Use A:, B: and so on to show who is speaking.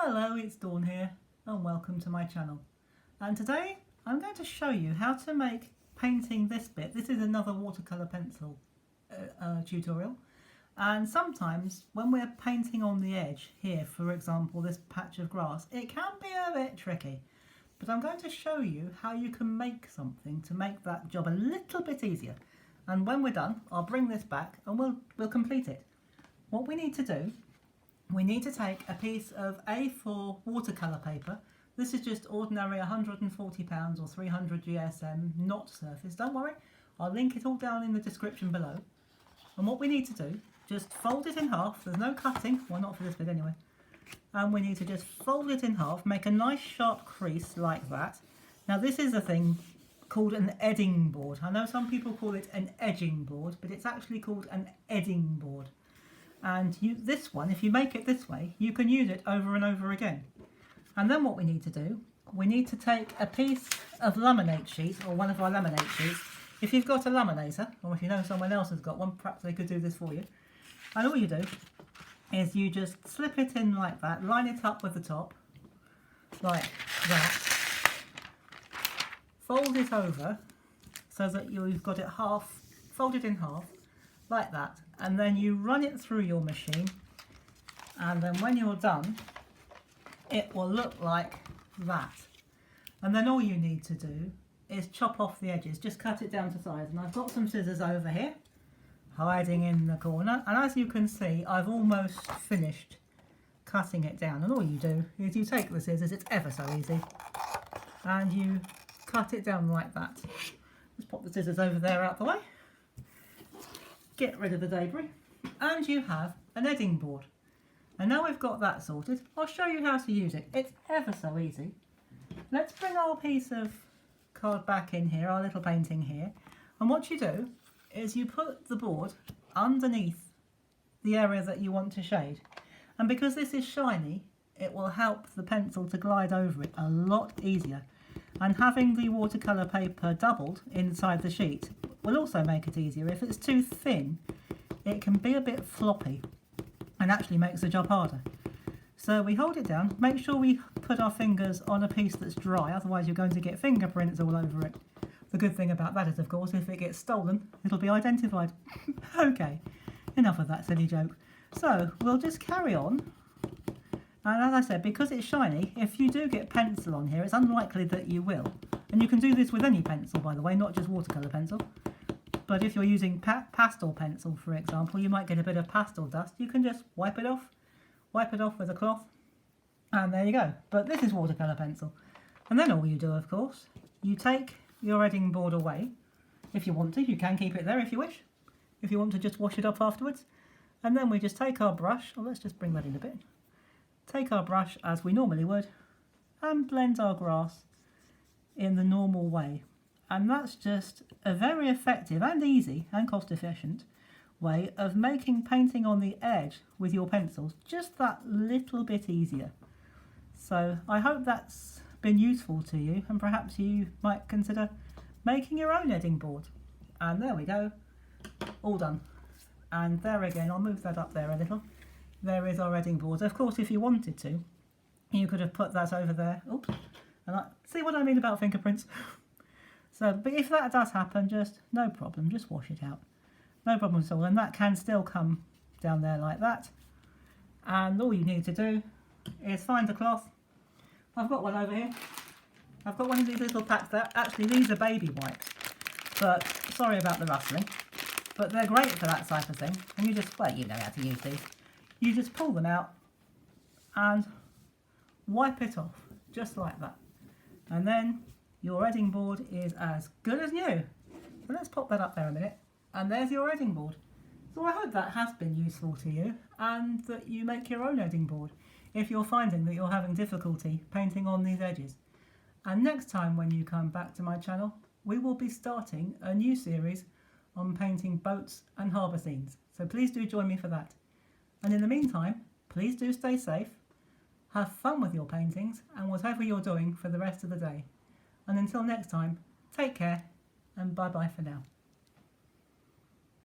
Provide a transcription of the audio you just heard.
A: Hello, it's Dawn here and welcome to my channel. And today I'm going to show you how to make painting this bit. This is another watercolour pencil tutorial, and sometimes when we're painting on the edge here, for example this patch of grass, it can be a bit tricky. But I'm going to show you how you can make something to make that job a little bit easier. And when we're done, I'll bring this back and we'll complete it. What we need to do, we need to take a piece of A4 watercolour paper. This is just ordinary £140 or 300 GSM, not surface. Don't worry, I'll link it all down in the description below. And what we need to do, just fold it in half. There's no cutting, well not for this bit anyway. And we need to just fold it in half, make a nice sharp crease like that. Now this is a thing called an edding board. I know some people call it an edging board, but it's actually called an edding board. And this one, if you make it this way, you can use it over and over again. And then what we need to do, we need to take a piece of laminate sheet, or one of our laminate sheets. If you've got a laminator, or if you know someone else has got one, perhaps they could do this for you. And all you do is you just slip it in like that, line it up with the top, like that. Fold it over so that you've got it half, folded in half, like that. And then you run it through your machine, and then when you're done it will look like that. And then all you need to do is chop off the edges, just cut it down to size. And I've got some scissors over here hiding in the corner, and as you can see I've almost finished cutting it down. And all you do is you take the scissors, it's ever so easy, and you cut it down like that. Just pop the scissors over there out the way, get rid of the debris, and you have an edding board. And now we've got that sorted, I'll show you how to use it. It's ever so easy. Let's bring our piece of card back in here, our little painting here, and what you do is you put the board underneath the area that you want to shade. And because this is shiny, it will help the pencil to glide over it a lot easier. And having the watercolour paper doubled inside the sheet will also make it easier. If it's too thin, it can be a bit floppy and actually makes the job harder. So we hold it down, make sure we put our fingers on a piece that's dry, otherwise you're going to get fingerprints all over it. The good thing about that is, of course, if it gets stolen, it'll be identified. Okay, enough of that silly joke. So we'll just carry on. And as I said, because it's shiny, if you do get pencil on here, it's unlikely that you will. And you can do this with any pencil, by the way, not just watercolour pencil. But if you're using pastel pencil, for example, you might get a bit of pastel dust. You can just wipe it off with a cloth, and there you go. But this is watercolour pencil. And then all you do, of course, you take your edding board away. If you want to, you can keep it there if you wish. If you want to just wash it up afterwards. And then we just take our brush, or let's just bring that in a bit. Take our brush as we normally would and blend our grass in the normal way. And that's just a very effective and easy and cost efficient way of making painting on the edge with your pencils just that little bit easier. So I hope that's been useful to you, and perhaps you might consider making your own edding board. And there we go, all done. And there again, I'll move that up there a little. There is our edding board. Of course, if you wanted to, you could have put that over there. Oops. And see what I mean about fingerprints? So, but if that does happen, just no problem, just wash it out. No problem at all. And that can still come down there like that. And all you need to do is find a cloth. I've got one over here. I've got one of these little packs there. Actually, these are baby wipes. But sorry about the rustling. But they're great for that type of thing. And you just, well, you know how to use these. You just pull them out and wipe it off, just like that. And then your edding board is as good as new. So let's pop that up there a minute. And there's your edding board. So I hope that has been useful to you, and that you make your own edding board if you're finding that you're having difficulty painting on these edges. And next time when you come back to my channel, we will be starting a new series on painting boats and harbour scenes. So please do join me for that. And in the meantime, please do stay safe, have fun with your paintings and whatever you're doing for the rest of the day. And until next time, take care and bye bye for now.